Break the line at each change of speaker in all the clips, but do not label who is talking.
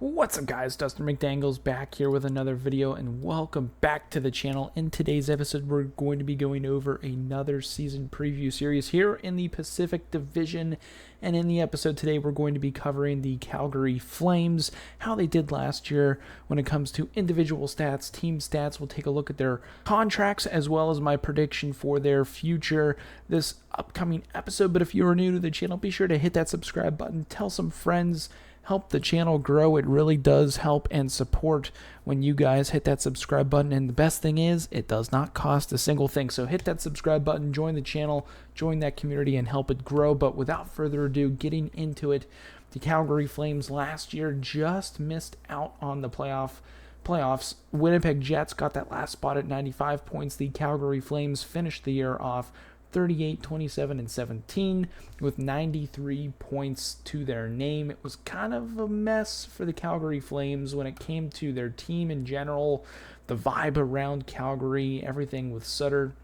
What's up, guys? Dustin McDangles back here with another video, and welcome back to the channel. In today's episode, we're going to be going over another season preview series here in the Pacific Division. And in the episode today, we're going to be covering the Calgary Flames, how they did last year when it comes to individual stats, team stats. We'll take a look at their contracts as well as my prediction for their future this upcoming episode. But if you are new to the channel, be sure to hit that subscribe button, tell some friends, help the channel grow. It really does help and support when you guys hit that subscribe button. And the best thing is, it does not cost a single thing. So hit that subscribe button, join the channel, join that community, and help it grow. But without further ado, getting into it, the Calgary Flames last year just missed out on the playoffs. Winnipeg Jets got that last spot at 95 points. The Calgary Flames finished the year off 38, 27, and 17 with 93 points to their name. It was kind of a mess for the Calgary Flames when it came to their team in general, the vibe around Calgary, everything with Sutter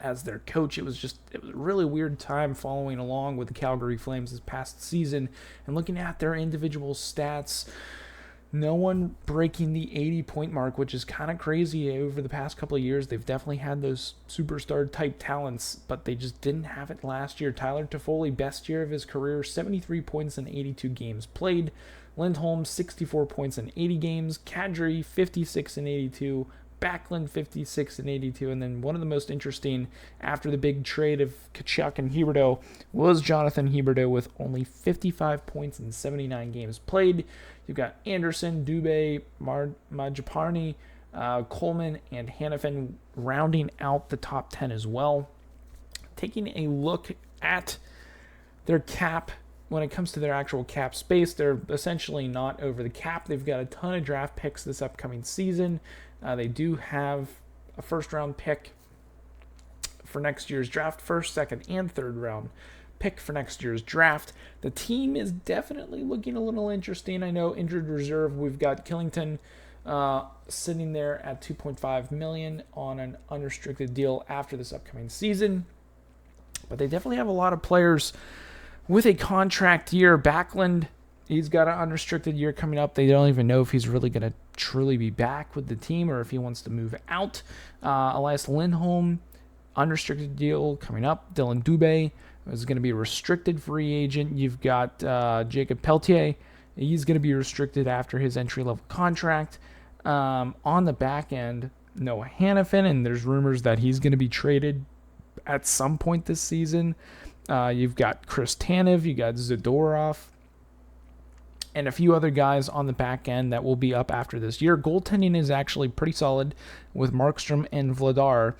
as their coach. It was a really weird time following along with the Calgary Flames this past season and looking at their individual stats. No one breaking the 80-point mark, which is kind of crazy. Over the past couple of years, they've definitely had those superstar-type talents, but they just didn't have it last year. Tyler Toffoli, best year of his career, 73 points in 82 games played. Lindholm, 64 points in 80 games. Kadri, 56 in 82. Backlund, 56 and 82. And then one of the most interesting after the big trade of Tkachuk and Huberdeau was Jonathan Huberdeau with only 55 points in 79 games played. You've got Anderson, Dubé, Majaparni, Coleman, and Hanifin rounding out the top 10 as well. Taking a look at their cap, when it comes to their actual cap space, they're essentially not over the cap. They've got a ton of draft picks this upcoming season. They do have a first-round pick for next year's draft, first, second, and third round pick for next year's draft. The team is definitely looking a little interesting. I know injured reserve, we've got Killington sitting there at $2.5 million on an unrestricted deal after this upcoming season. But they definitely have a lot of players with a contract year. Backlund, he's got an unrestricted year coming up. They don't even know if he's really going to truly be back with the team or if he wants to move out. Elias Lindholm, unrestricted deal coming up. Dylan Dubé is going to be a restricted free agent. You've got Jacob Pelletier. He's going to be restricted after his entry-level contract. On the back end, Noah Hanifin, and there's rumors that he's going to be traded at some point this season. You've got Chris Tanev, you got Zadorov, and a few other guys on the back end that will be up after this year. Goaltending is actually pretty solid with Markstrom and Vladar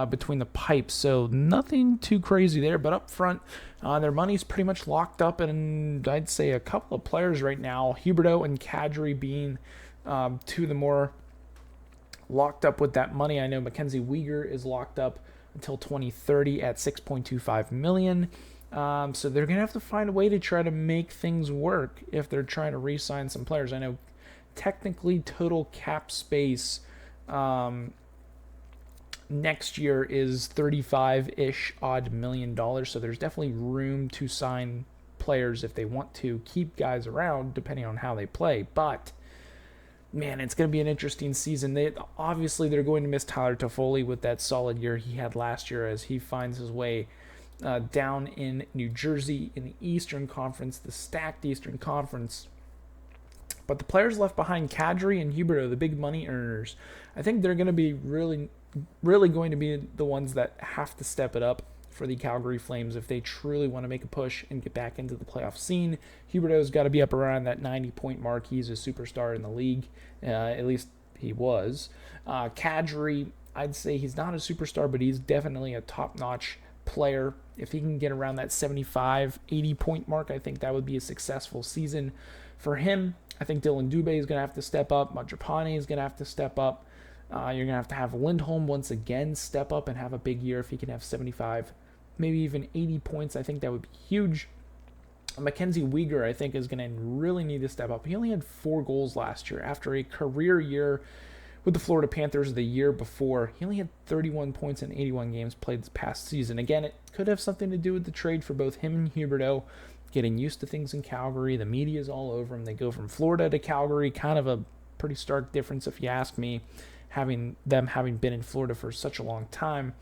between the pipes, so nothing too crazy there. But up front, their money's pretty much locked up, and I'd say a couple of players right now, Huberdeau and Kadri being two of the more locked up with that money. I know Mackenzie Weegar is locked up until 2030 at $6.25 million. So they're going to have to find a way to try to make things work if they're trying to re-sign some players. I know technically total cap space next year is 35-ish odd million dollars. So there's definitely room to sign players if they want to keep guys around depending on how they play. But man, it's going to be an interesting season. They're going to miss Tyler Toffoli with that solid year he had last year as he finds his way down in New Jersey in the Eastern Conference, the stacked Eastern Conference. But the players left behind, Kadri and Huberdeau, the big money earners, I think they're going to be really going to be the ones that have to step it up for the Calgary Flames if they truly want to make a push and get back into the playoff scene. Huberdeau's got to be up around that 90-point mark. He's a superstar in the league. At least he was. Kadri, I'd say he's not a superstar, but he's definitely a top-notch player. If he can get around that 75, 80-point mark, I think that would be a successful season for him. I think Dylan Dubé is going to have to step up. Majaparni is going to have to step up. You're going to have Lindholm once again step up and have a big year if he can have 75, maybe even 80 points. I think that would be huge. Mackenzie Weegar, I think, is going to really need to step up. He only had 4 goals last year after a career year with the Florida Panthers the year before. He only had 31 points in 81 games played this past season. Again, it could have something to do with the trade for both him and Huberdeau. getting used to things in Calgary. The media's all over them. They go from Florida to Calgary, kind of a pretty stark difference if you ask me, having been in Florida for such a long time.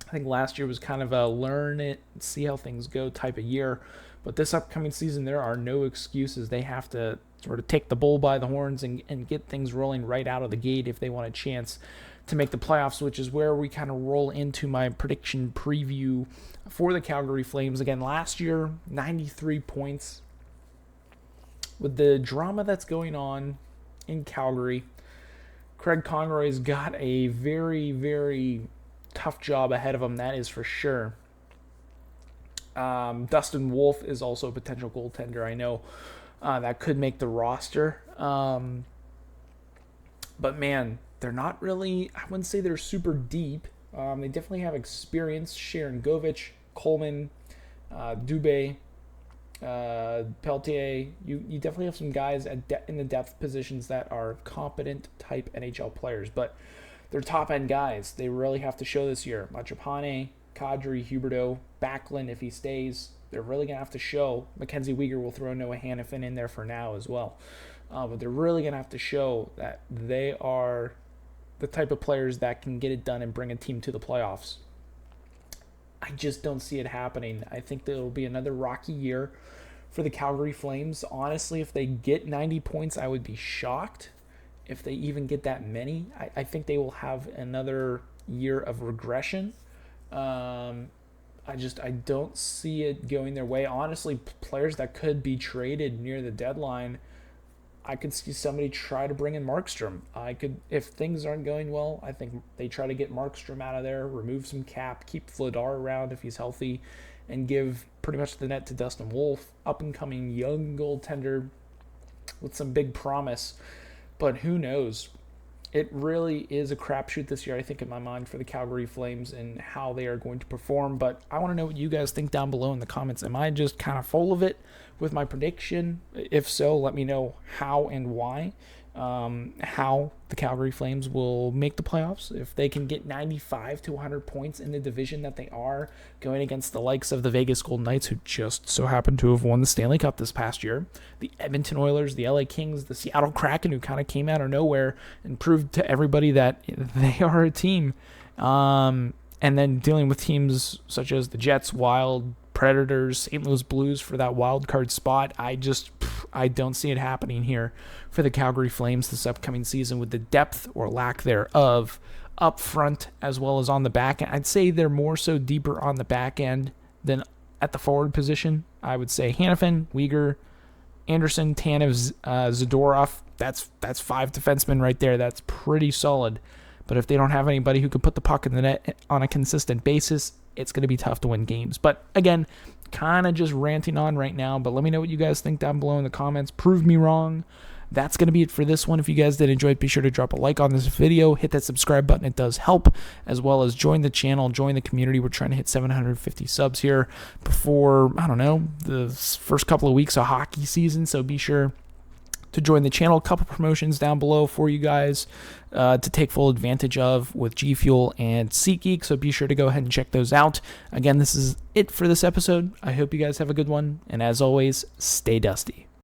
I think last year was kind of a learn it, see how things go type of year. But this upcoming season, there are no excuses. They have to sort of take the bull by the horns and get things rolling right out of the gate if they want a chance to make the playoffs, which is where we kind of roll into my prediction preview for the Calgary Flames. Again, last year, 93 points. With the drama that's going on in Calgary, Craig Conroy's got a very, very tough job ahead of him, that is for sure. Dustin Wolf is also a potential goaltender. I know that could make the roster. But man, they're not really, I wouldn't say they're super deep. They definitely have experience. Sharon Govich, Coleman, Dubé, Peltier. You definitely have some guys in the depth positions that are competent type NHL players, but they're top-end guys. They really have to show this year. Machapane, Kadri, Huberdeau, Backlund, if he stays, they're really going to have to show. Mackenzie Weegar will throw Noah Hannafin in there for now as well. But they're really going to have to show that they are the type of players that can get it done and bring a team to the playoffs. I just don't see it happening. I think that it'll be another rocky year for the Calgary Flames. Honestly, if they get 90 points, I would be shocked. If they even get that many, I think they will have another year of regression. I don't see it going their way. Honestly, players that could be traded near the deadline, I could see somebody try to bring in Markstrom. If things aren't going well, I think they try to get Markstrom out of there, remove some cap, keep Vladar around if he's healthy, and give pretty much the net to Dustin Wolf, up-and-coming young goaltender with some big promise. But who knows? It really is a crapshoot this year, I think, in my mind, for the Calgary Flames and how they are going to perform. But I want to know what you guys think down below in the comments. Am I just kind of full of it with my prediction? If so, let me know how and why. How the Calgary Flames will make the playoffs. If they can get 95 to 100 points in the division that they are, going against the likes of the Vegas Golden Knights, who just so happen to have won the Stanley Cup this past year, the Edmonton Oilers, the LA Kings, the Seattle Kraken, who kind of came out of nowhere and proved to everybody that they are a team. And then dealing with teams such as the Jets, Wild, Predators, St. Louis Blues for that wild card spot. I don't see it happening here for the Calgary Flames this upcoming season with the depth or lack thereof up front as well as on the back end. I'd say they're more so deeper on the back end than at the forward position. I would say Hannafin, Weegar, Anderson, Tanev, Zadorov. That's 5 defensemen right there. That's pretty solid. But if they don't have anybody who can put the puck in the net on a consistent basis, it's going to be tough to win games. But again, kind of just ranting on right now, but let me know what you guys think down below in the comments. Prove me wrong. That's going to be it for this one. If you guys did enjoy it, be sure to drop a like on this video. Hit that subscribe button. It does help, as well as join the channel, join the community. We're trying to hit 750 subs here before, the first couple of weeks of hockey season, so be sure to join the channel. A couple promotions down below for you guys to take full advantage of with GFUEL and SeatGeek, so be sure to go ahead and check those out. Again, this is it for this episode. I hope you guys have a good one, and as always, stay dusty.